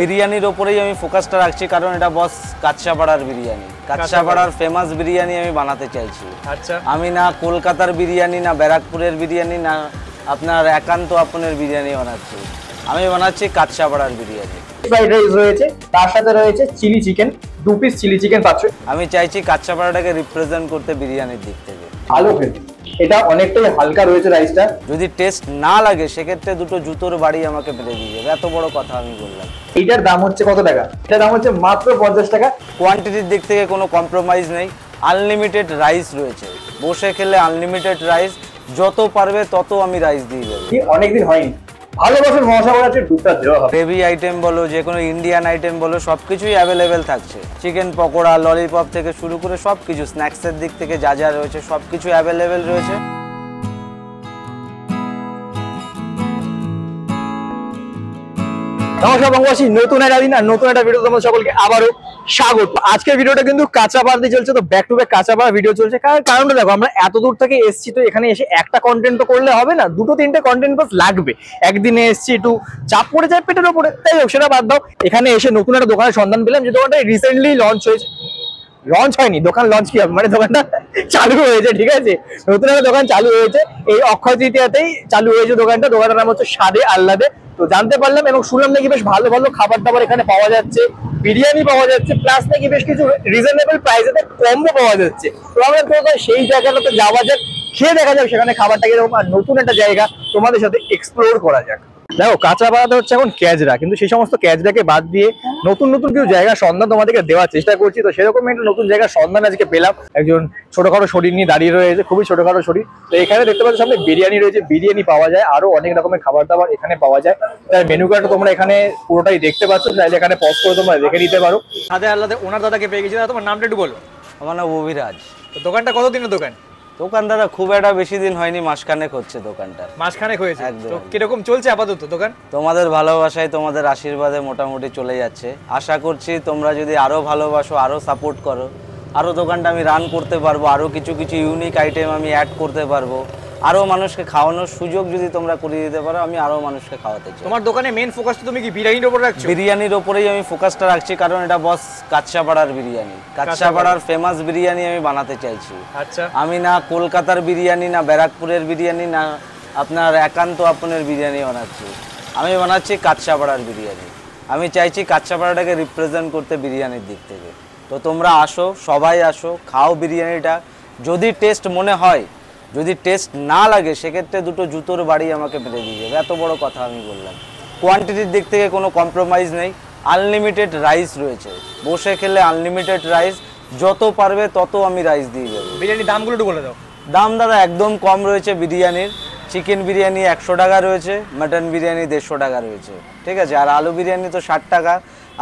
বিরিয়ানির ওপরেই আমি ফোকাসটা রাখছি, কারণ এটা বস কাচ্চাপাড়ার বিরিয়ানি, কাচ্চাপাড়ার ফেমাস বিরিয়ানি আমি বানাতে চাইছি। আচ্ছা, আমি না কলকাতার বিরিয়ানি, না ব্যারাকপুরের বিরিয়ানি, না আপনার একান্ত আপনের বিরিয়ানি বানাচ্ছি, আমি বানাচ্ছি কাচ্চাপাড়ার বিরিয়ানি। ফ্রাইড রাইস রয়েছে, তার সাথে রয়েছে chilli chicken, 2 piece chilli chicken পাচ্ছ। আমি চাইছি কাচ্চাপাড়াটাকে রিপ্রেজেন্ট করতে বিরিয়ানির দিক থেকে। আলু ভেজে এটা অনেকটাই হালকা রয়েছে রাইসটা। যদি টেস্ট না লাগে সেক্ষেত্রে দুটো জুতোর বাড়ি আমাকে মেরে দিয়ে যাবে, এত বড় কথা আমি বললাম। এইটার দাম হচ্ছে কত টাকা? এটার দাম হচ্ছে মাত্র 50 টাকা। কোয়ান্টিটির দিক থেকে কোনো কম্প্রোমাইজ নেই, আনলিমিটেড রাইস রয়েছে, বসে খেলে আনলিমিটেড রাইস, যত পারবে তত আমি রাইস দিয়ে দেবো। অনেকদিন হয়নি, ভালোবাসার মশলা আছে দুধটা দেওয়া হবে। গ্রেভি আইটেম বলো, যে কোনো ইন্ডিয়ান আইটেম বলো, সব কিছুই অ্যাভেলেবেল থাকছে। চিকেন পকোড়া, ললিপপ থেকে শুরু করে সব কিছু, স্ন্যাক্সের দিক থেকে যা যা রয়েছে সব কিছু অ্যাভেলেবেল রয়েছে। নমস্কার বঙ্গবাসী, নতুন একটা দিন আর নতুন একটা ভিডিও তোমাদের সকলকে আবারও স্বাগত। আজকের ভিডিওটা কিন্তু কাঁচাপাড়া দিয়ে চলছে, তো back to back Kanchapara video চলছে। কারণটা দেখো, আমরা এত দূর থেকে এসেছি, তো এখানে এসে একটা কন্টেন্ট তো করলে হবে না, 2-3টে কন্টেন্ট বাস লাগবে। একদিনে এসেছি একটু চাপ পড়ে যায় পেটের ওপরে, তাই হোক সেটা বাদ দাও। এখানে এসে নতুন একটা দোকানের সন্ধান পেলাম, যে দোকানটা রিসেন্টলি লঞ্চ হয়েছে। লঞ্চ হয়নি, দোকান লঞ্চ কি হবে, মানে দোকানটা চালু হয়েছে, ঠিক আছে। নতুন একটা দোকান চালু হয়েছে, এই অক্ষয় তৃতীয়াতেই চালু হয়েছে দোকানটা। দোকানটার নাম হচ্ছে স্বাদে আহ্লাদে। তো জানতে পারলাম এবং শুনলাম নাকি বেশ ভালো ভালো খাবার দাবার এখানে পাওয়া যাচ্ছে, বিরিয়ানি পাওয়া যাচ্ছে, প্লাস নাকি বেশ কিছু রিজনেবল প্রাইসে কম্বো পাওয়া যাচ্ছে। তো আমরা তো সেই জায়গাটাতে যাওয়া যাক, খেয়ে দেখা যাক সেখানে খাবারটা কিরকম, আর নতুন একটা জায়গা তোমাদের সাথে এক্সপ্লোর করা যাক। দেখো, কাঁচাপাড়াতে হচ্ছে এখন ক্যাজরা, কিন্তু সেই সমস্ত ক্যাজরাকে বাদ দিয়ে নতুন নতুন কিছু জায়গার সন্ধান তোমাদেরকে দেওয়ার চেষ্টা করছি। তো সেরকম একটা নতুন জায়গার সন্ধান আজকে পেলাম। একজন ছোটখাটো শরীর নিয়ে দাঁড়িয়ে রয়েছে, খুবই ছোটখাটো শরীর। তো এখানে দেখতে পাচ্ছ সামনে বিরিয়ানি রয়েছে, বিরিয়ানি পাওয়া যায়, আরো অনেক রকমের খাবার দাবার এখানে পাওয়া যায়। তার মেনু কার্ডটা তোমরা এখানে পুরোটাই দেখতে পাচ্ছ, চাইলে এখানে পজ করে তোমরা দেখে নিতে পারো। সাথে আলাদা ওনার দাদাকে পেয়ে গেছি। দাদা, তোমার নামটা একটু বলো। আমার নাম অভিরাজ। তো দোকানটা কতদিনের দোকান? দোকানদারা খুব একটা বেশি দিন হয়নি, মাসখানেক হচ্ছে দোকানটা। মাসখানেক হয়েছে। একদম। তো কিরকম চলছে আপাতত দোকান? তোমাদের ভালোবাসায়, তোমাদের আশীর্বাদে মোটামুটি চলে যাচ্ছে। আশা করছি তোমরা যদি আরো ভালোবাসো, আরো সাপোর্ট করো, আরো দোকানটা আমি রান করতে পারবো, আরো কিছু কিছু ইউনিক আইটেম আমি অ্যাড করতে পারবো, আরো মানুষকে খাওয়ানোর সুযোগ যদি তোমরা করে দিতে পারো, আমি আরো মানুষকে খাওয়াতে চাই। তোমার দোকানে মেন ফোকাস তুমি কি বিরিয়ানির উপর রাখছো? বিরিয়ানির ওপরেই আমি ফোকাসটা রাখছি, কারণ এটা বস কাচ্চাপাড়ার বিরিয়ানি, কাচ্চাপাড়ার ফেমাস বিরিয়ানি আমি বানাতে চাইছি। আচ্ছা, আমি না কলকাতার বিরিয়ানি, না ব্যারাকপুরের বিরিয়ানি, না আপনার একান্ত আপনের বিরিয়ানি বানাচ্ছি, আমি বানাচ্ছি কাচ্চাপাড়ার বিরিয়ানি। আমি চাইছি কাচ্চাপাড়াটাকে রিপ্রেজেন্ট করতে বিরিয়ানির দিক থেকে। তো তোমরা আসো, সবাই আসো, খাও বিরিয়ানিটা। যদি টেস্ট মনে হয়, যদি টেস্ট না লাগে সেক্ষেত্রে দুটো জুতোর বাড়ি আমাকে মেরে দিয়ে যাবে, এত বড় কথা আমি বললাম। কোয়ান্টিটির দিক থেকে কোনো কম্প্রোমাইজ নেই, আনলিমিটেড রাইস রয়েছে, বসে খেলে আনলিমিটেড রাইস, যত পারবে তত আমি রাইস দিয়ে যাবো। বিরিয়ানির দামগুলো একটু বলে দাও। দাম দাদা একদম কম রয়েছে বিরিয়ানির। চিকেন বিরিয়ানি 100 টাকা রয়েছে, মাটন বিরিয়ানি 150 টাকা রয়েছে, ঠিক আছে। আর আলু বিরিয়ানি তো 60 টাকা,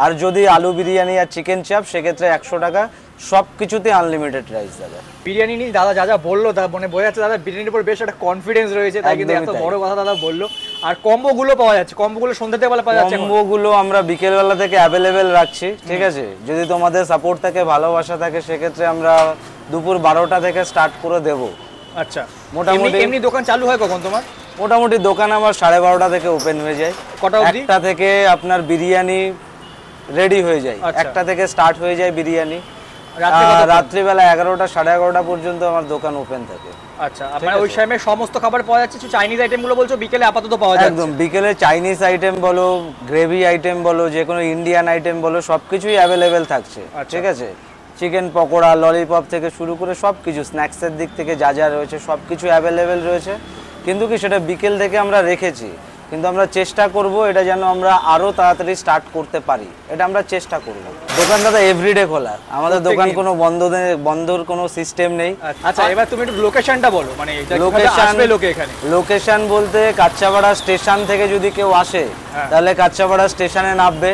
আর যদি আলু বিরিয়ানি আর চিকেন চাপ সেক্ষেত্রে 100 টাকা। সব কিছুতে আনলিমিটেড রাইস দাদা। বিরিয়ানি নিয়ে দাদা যা যা বললো, তা মানে বোঝা যাচ্ছে দাদা বিরিয়ানির উপর বেশ একটা কনফিডেন্স রয়েছে, তাই কিন্তু এত বড় কথা দাদা বললো। আর কম্বোগুলো পাওয়া যাচ্ছে, কম্বোগুলো সন্ধ্যাতে বেলা পাওয়া যাচ্ছে। কম্বোগুলো আমরা বিকেলবেলা থেকে অ্যাভেলেবেল রাখছি, ঠিক আছে। যদি তোমাদের সাপোর্ট থাকে, ভালোবাসা থাকে, সেক্ষেত্রে আমরা দুপুর 12টা থেকে স্টার্ট করে দেবো। আচ্ছা, মোটামুটি এমনি দোকান চালু হয় কখন তোমার? মোটামুটি দোকান আমার 12:30টা থেকে ওপেন হয়ে যায়। কটা অবধি? 1টা থেকে আপনার বিরিয়ানি রেডি হয়ে যায়। 1টা থেকে স্টার্ট হয়ে যায় বিরিয়ানি, রাত্রিবেলা 11টা 11:30 পর্যন্ত আমার দোকান ওপেন থাকে। আচ্ছা, আপনার ওই টাইমে সমস্ত খাবার পাওয়া যাচ্ছে। চাইনিজ আইটেমগুলো বলছো বিকেলে আপাতত পাওয়া যাচ্ছে? একদম, বিকেলে চাইনিজ আইটেম বলো, গ্রেভি আইটেম বলো, যে কোনো ইন্ডিয়ান আইটেম বলো, সব কিছুই অ্যাভেলেবেল থাকছে, ঠিক আছে। চিকেন পকোড়া, ললিপপ থেকে শুরু করে সব কিছু, স্ন্যাক্সের দিক থেকে যা যা রয়েছে সব কিছু অ্যাভেলেবেল রয়েছে। কিন্তু কি সেটা বিকেল থেকে আমরা রেখেছি, কিন্তু আমরা চেষ্টা করব এটা যেন আমরা আরো তাড়াতাড়ি স্টার্ট করতে পারি, এটা আমরা চেষ্টা করব। দোকান দাদা এভরিডে খোলা, আমাদের দোকান কোনো বন্ধর কোনো সিস্টেম নেই। আচ্ছা, এবার তুমি একটু লোকেশনটা বলো, মানে লোকেশন বলতে কাচ্চাপাড়া স্টেশন থেকে যদি কেউ আসে তাহলে কাচ্চাপাড়া স্টেশনে নামবে,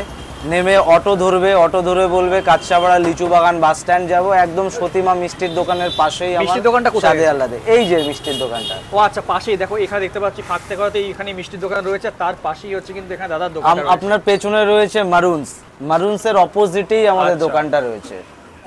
নেমে অটো ধরবে, অটো ধরে বলবে কাচ্চাপাড়া লিচু বাগান বাস স্ট্যান্ড যাবো, একদম সতীমা মিষ্টির দোকানের পাশেই আমার দোকানটা। স্বাদে আহ্লাদে, এই যে মিষ্টির দোকানটা। ও আচ্ছা, পাশেই দেখো, এখানে দেখতে পাচ্ছি ফাঁকতে করাতে এখানে মিষ্টির দোকান রয়েছে, তার পাশেই হচ্ছে কিন্তু এখানে দাদার দোকান। আপনার পেছনে রয়েছে মারুনস, মারুনসের অপোজিটেই আমাদের দোকানটা রয়েছে।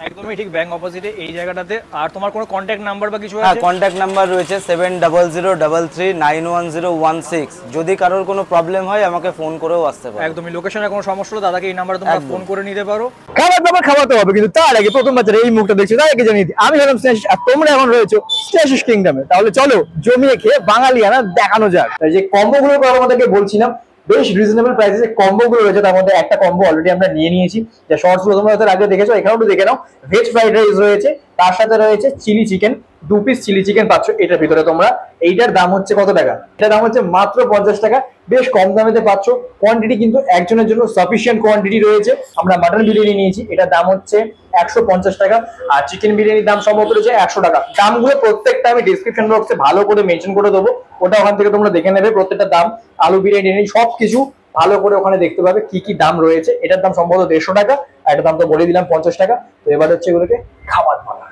একদম একদমই ঠিক ব্যাংক অপোজিটে এই জায়গাটাতে। আর তোমার কোনো কন্ট্যাক্ট নাম্বার বা কিছু হ্যাঁ, আছে? কন্ট্যাক্ট নাম্বার রয়েছে 7003391016। যদি কারোর কোনো প্রবলেম হয় আমাকে ফোন করেও আসতে পারে। একদমই লোকেশনে কোনো সমস্যা হলে দাদাকে এই নাম্বারে তোমরা একদম। ফোন করে নিতে পারো। খাবার দাবার খাওয়াতে হবে, কিন্তু তার আগে প্রথম বাচ্চারা এই মুখটা দেখছি তার আগে জানিয়ে দিই, আমি হলাম স্নেহাশিস আর তোমরা এখন রয়েছে স্নেহাশিস কিংডমে। তাহলে চলো জমিয়ে খেয়ে বাঙালিয়ানা দেখানো যাক। যে কম্বো গুলোর কথা আমাদেরকে বলছিলাম, বেশ রিজনেবল প্রাইসে যে কম্বো গুলো রয়েছে তার মধ্যে একটা কম্বো অলরেডি আমরা নিয়ে নিয়েছি, যা শর্টস গুলো তোমরা হয়তো আগে দেখেছো, এখানেও একটু দেখে নাও। ভেজ ফ্রাইড রাইস রয়েছে, তার সাথে রয়েছে chilli chicken, 2 piece chilli chicken পাচ্ছ এটার ভিতরে তোমরা। এইটার দাম হচ্ছে কত টাকা? এটার দাম হচ্ছে মাত্র 50 টাকা। বেশ কম দামেতে পাচ্ছ, কোয়ান্টিটি কিন্তু একজনের জন্য সাফিসিয়েন্ট কোয়ান্টিটি রয়েছে। আমরা মাটন বিরিয়ানি নিয়েছি, এটার দাম হচ্ছে 150 টাকা, আর চিকেন বিরিয়ানির দাম সম্ভবত রয়েছে 100 টাকা। দামগুলো প্রত্যেকটা আমি ডিসক্রিপশন বক্সে ভালো করে মেনশন করে দেবো, ওটা ওখান থেকে তোমরা দেখে নেবে প্রত্যেকটা দাম। আলু বিরিয়ানি সবকিছু ভালো করে ওখানে দেখতে পাবে কি কি দাম রয়েছে। এটার দাম সম্ভবত 150 টাকা, আর এটার দাম তো বলে দিলাম 50 টাকা। তো এবার হচ্ছে এগুলোকে খাবার পালা।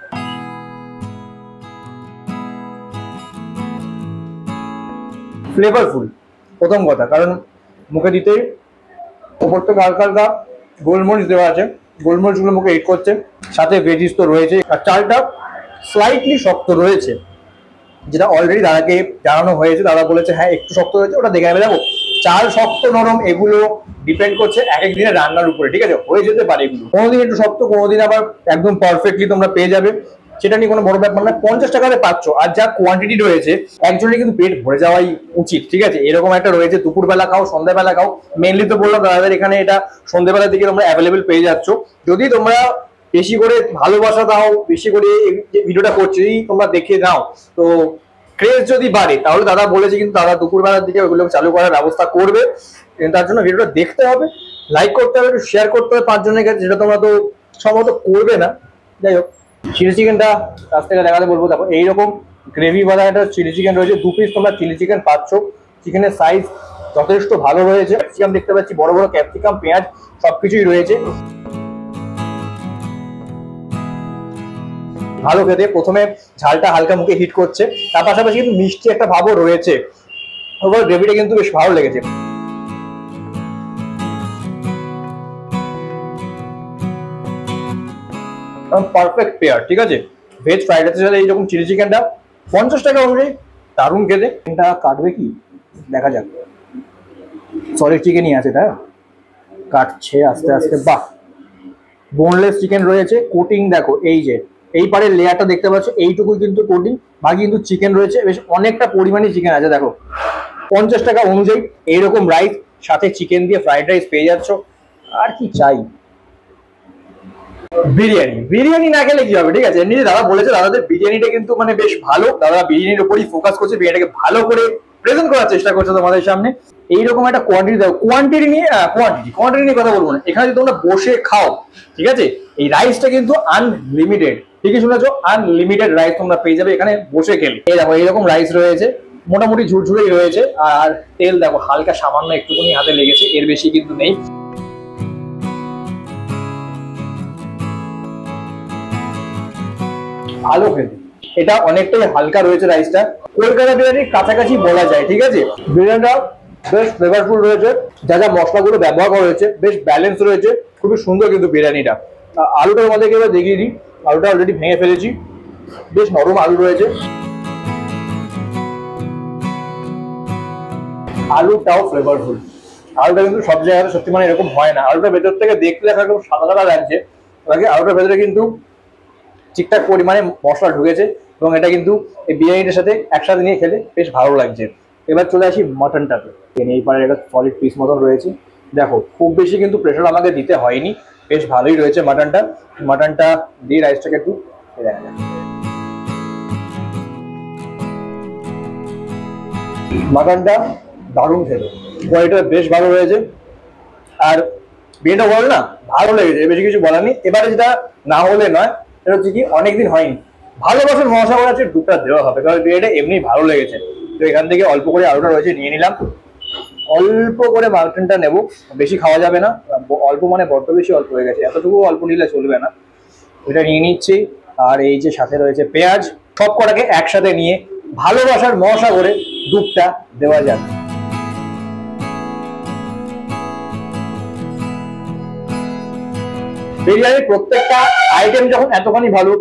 ফ্লেভারফুল প্রথম কথা, কারণ মুখে দিতেই ওপর থেকে হালকা হালকা গোলমরিচ দেওয়া আছে, গোলমরিচগুলো মুখে হিট করছে, সাথে ভেজিস তো রয়েছে, আর চালটা স্লাইটলি শক্ত রয়েছে, যেটা অলরেডি দাদাকে জানানো হয়েছে। দাদা বলেছে হ্যাঁ একটু শক্ত হয়েছে, ওটা দেখে নেবে। দেখো চাল শক্ত নরম এগুলো ডিপেন্ড করছে এক এক দিনের রান্নার উপরে, ঠিক আছে? হয়ে যেতে পারে এগুলো, কোনোদিন একটু শক্ত, কোনোদিন আবার একদম পারফেক্টলি তোমরা পেয়ে যাবে, সেটা নিয়ে কোনো বড় ব্যাপার না। 50 টাকাতে পাচ্ছ, আর যা কোয়ান্টিটি রয়েছে একজনের কিন্তু পেট ভরে যাওয়াই উচিত, ঠিক আছে? এরকম একটা রয়েছে, দুপুরবেলা খাও, সন্ধ্যাবেলা খাও। মেনলি তো বললাম দাদাদের এখানে এটা সন্ধ্যাবেলার দিকে তোমরা অ্যাভেলেবেল পেয়ে যাচ্ছ। যদি তোমরা বেশি করে ভালোবাসা দাও, বেশি করে এই যে ভিডিওটা করছি যদি তোমরা দেখে নাও, তো ক্রেজ যদি বাড়ে, তাহলে দাদা বলেছে কিন্তু দাদা দুপুরবেলার দিকে ওইগুলো চালু করার ব্যবস্থা করবে। তার জন্য ভিডিওটা দেখতে হবে, লাইক করতে হবে, একটু শেয়ার করতে হবে 5 জনের কাছে, যেটা তোমরা তো সম্ভবত করবে না। যাই হোক, চিলি চিকেনটা কাছ থেকে দেখাতে বলবো। দেখো এইরকম গ্রেভি বালা একটা চিলি চিকেন রয়েছে, 2 পিস তোমরা চিলি চিকেন পাচ্ছ। চিকেনের সাইজ যথেষ্ট ভালো রয়েছে, ক্যাপসিকাম দেখতে পাচ্ছি, বড় বড় ক্যাপসিকাম, পেঁয়াজ সবকিছুই রয়েছে। ভালো খেতে, প্রথমে ঝালটা হালকা মুখে হিট করছে, তার পাশাপাশি কিন্তু মিষ্টি একটা ভাবও রয়েছে। ওভার গ্রেভিটা কিন্তু বেশ ভালো লেগেছে। পারফেক্ট পেয়ার, ঠিক আছে? ভেজ ফ্রাইড রাইসের সাথে এইরকম চিলি চিকেনটা 50 টাকা অনুযায়ী দারুণ খেতে। এটা কাটবে কি দেখা যাক। সলিড চিকেনই আছে, তাই কাটছে আস্তে আস্তে। বাহ, বোনলেস চিকেন রয়েছে, কোটিং দেখো, এই যে এই পারের লেয়ারটা দেখতে পাচ্ছ, এইটুকুই কিন্তু কোটিং, বাকি কিন্তু চিকেন রয়েছে, বেশ অনেকটা পরিমাণে চিকেন আছে। দেখো 50 টাকা অনুযায়ী এইরকম রাইস সাথে চিকেন দিয়ে ফ্রাইড রাইস পেয়ে যাচ্ছ, আর কি চাই? বিরিয়ানি না খেলে কি হবে, ঠিক আছে? এমনি দাদা বলেছে দাদাদের বিরিয়ানিটা কিন্তু মানে বেশ ভালো, দাদা বিরিয়ানির উপরই ফোকাস করছে, বিরিয়ানিটাকে ভালো করে প্রেজেন্ট করার চেষ্টা করছে তোমাদের সামনে। এইরকম একটা কোয়ান্টিটি দাও, কোয়ান্টিটি নিয়ে কথা বলবো না, এখানে যদি তোমরা বসে খাও, ঠিক আছে? এই রাইসটা কিন্তু আনলিমিটেড, ঠিকই শুনেছো, আনলিমিটেড রাইস তোমরা পেয়ে যাবে এখানে বসে খেলে। এই দেখো এইরকম রাইস রয়েছে, মোটামুটি ঝুরঝুরেই রয়েছে, আর তেল দেখো হালকা সামান্য একটুখানি হাতে লেগেছে, এর বেশি কিন্তু নেই। ভালো খেতে, এটা অনেকটাই হালকা রয়েছে রাইসটা, কলকাতা বিরিয়ানির কাছাকাছি বলা যায়, ঠিক আছে? বিরিয়ানিটা বেশ ফ্লেভারফুল রয়েছে, যা যা মশলাগুলো ব্যবহার করা হয়েছে বেশ ব্যালেন্স রয়েছে, খুবই সুন্দর কিন্তু বিরিয়ানিটা। আলুটার মধ্যে এবার দেখিয়ে দিই, আলুটা অলরেডি ভেঙে ফেলেছি, বেশ নরম আলু রয়েছে, আলুটাও ফ্লেভারফুল। আলুটা কিন্তু সব জায়গায় সত্যি মানে এরকম হয় না, আলুটা ভেতর থেকে দেখতে দেখা একদম সাদা সাদা লাগছে, বাকি আলুটার ভেতরে কিন্তু ঠিকঠাক পরিমাণে মশলা ঢুকেছে, এবং এটা কিন্তু এই বিরিয়ানিটার সাথে একসাথে নিয়ে খেলে বেশ ভালো লাগছে। এবার চলে আসি মাটনটাতে। এই পারে একটা সলিড পিস মতন রয়েছে, দেখো খুব বেশি কিন্তু প্রেশার আমাকে দিতে হয়নি, বেশ ভালোই রয়েছে মাটনটা। মাটনটা দিয়ে রাইসটাকে একটু দেখা যাক। মাটনটা দারুণ খেতে, কোয়ালিটিটা বেশ ভালো রয়েছে, আর বিরিয়ানিটা বল না ভালো লেগেছে, বেশি কিছু বলার নেই। এবারে যেটা না হলে নয়, সেটা হচ্ছে কি অনেকদিন হয়নি, ভালোবাসার মশা করা আছে দুটা দেওয়া হবে, কারণ বিরিয়ানিটা এমনি ভালো লেগেছে। তো এখান থেকে অল্প করে আলুটা রয়েছে নিয়ে নিলাম, অল্প করে মাটনটা নেবো, বেশি খাওয়া যাবে না, অল্প মানে বড্ড বেশি অল্প হয়ে গেছে, এতটুকু অল্প নিলে চলবে না। এটা নিয়ে নিচ্ছি, আর এই যে সাথে রয়েছে পেঁয়াজ, সব কটাকে একসাথে নিয়ে ভালোবাসার মশা করে দুধটা দেওয়া যাবে। বিরিয়ানির প্রত্যেকটা আইটেম যখন এতখানি ভালো,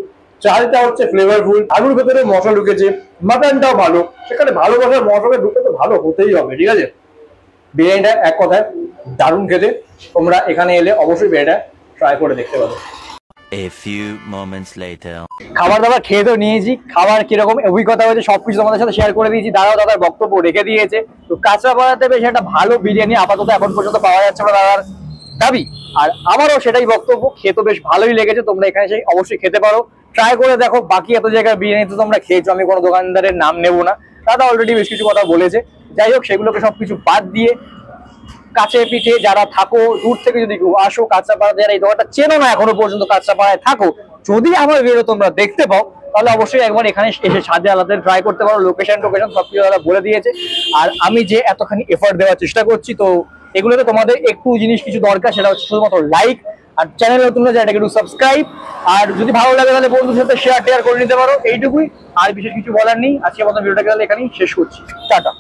চালটা হচ্ছে ফ্লেভারফুল, আলুর ভেতরে মশলা ঢুকেছে, মাটনটাও ভালো, সেখানে ভালোবাসার মশলা ঢুকে তো ভালো হতেই হবে, ঠিক আছে। বিরিয়ানিটা এক কথায় দারুণ খেতে। তোমরা এখানে এলে অবশ্যই বিরিয়ানিটা ট্রাই করে দেখতে পারো। A few moments later. খাবার দাবার খেয়ে তো নিয়েছি, খাবার কিরকম অভিজ্ঞতা হয়েছে সবকিছু তোমাদের সাথে শেয়ার করে দিয়েছি। দাদার বক্তব্য রেখে দিয়েছে। তো কাঁচরাপাড়াতে বেশ একটা ভালো বিরিয়ানি আপাতত এখন পর্যন্ত পাওয়া যাচ্ছে না দাদার দাবি, আর আমারও সেটাই বক্তব্য। খেয়ে তো বেশ ভালোই লেগেছে, তোমরা এখানে এসে অবশ্যই খেতে পারো, ট্রাই করে দেখো। বাকি এত জায়গায় বিরিয়ানি তো তোমরা খেয়েছো, আমি কোনো দোকানদারের নাম নেবো না, দাদা অলরেডি বেশ কিছু কথা বলেছে। যাই হোক, সেগুলোকে সবকিছু বাদ দিয়ে কাছে পিঠে যারা থাকো, দূর থেকে যদি কেউ আসো, কাঁচরাপাড়া যারা এই দোকানটা চেনো না এখনো পর্যন্ত, কাঁচরাপাড়ায় থাকো, যদি আমার ভিডিও তোমরা দেখতে পাও, তাহলে অবশ্যই একবার এখানে এসে স্বাদে আলাদা ট্রাই করতে পারো। লোকেশন সবকিছু তারা বলে দিয়েছে। আর আমি যে এতখানি এফর্ট দেওয়ার চেষ্টা করছি, তো এগুলোতে তোমাদের একটু জিনিস কিছু দরকার, সেটা হচ্ছে শুধুমাত্র লাইক, আর চ্যানেল নতুন হলে এটাকে একটু সাবস্ক্রাইব, আর যদি ভালো লাগে তাহলে বন্ধুদের সাথে শেয়ার করে নিতে পারো। এইটুকুই, আর বিশেষ কিছু বলার নেই। আজকে মতো ভিডিওটাকে তাহলে এখানেই শেষ করছি। টাটা।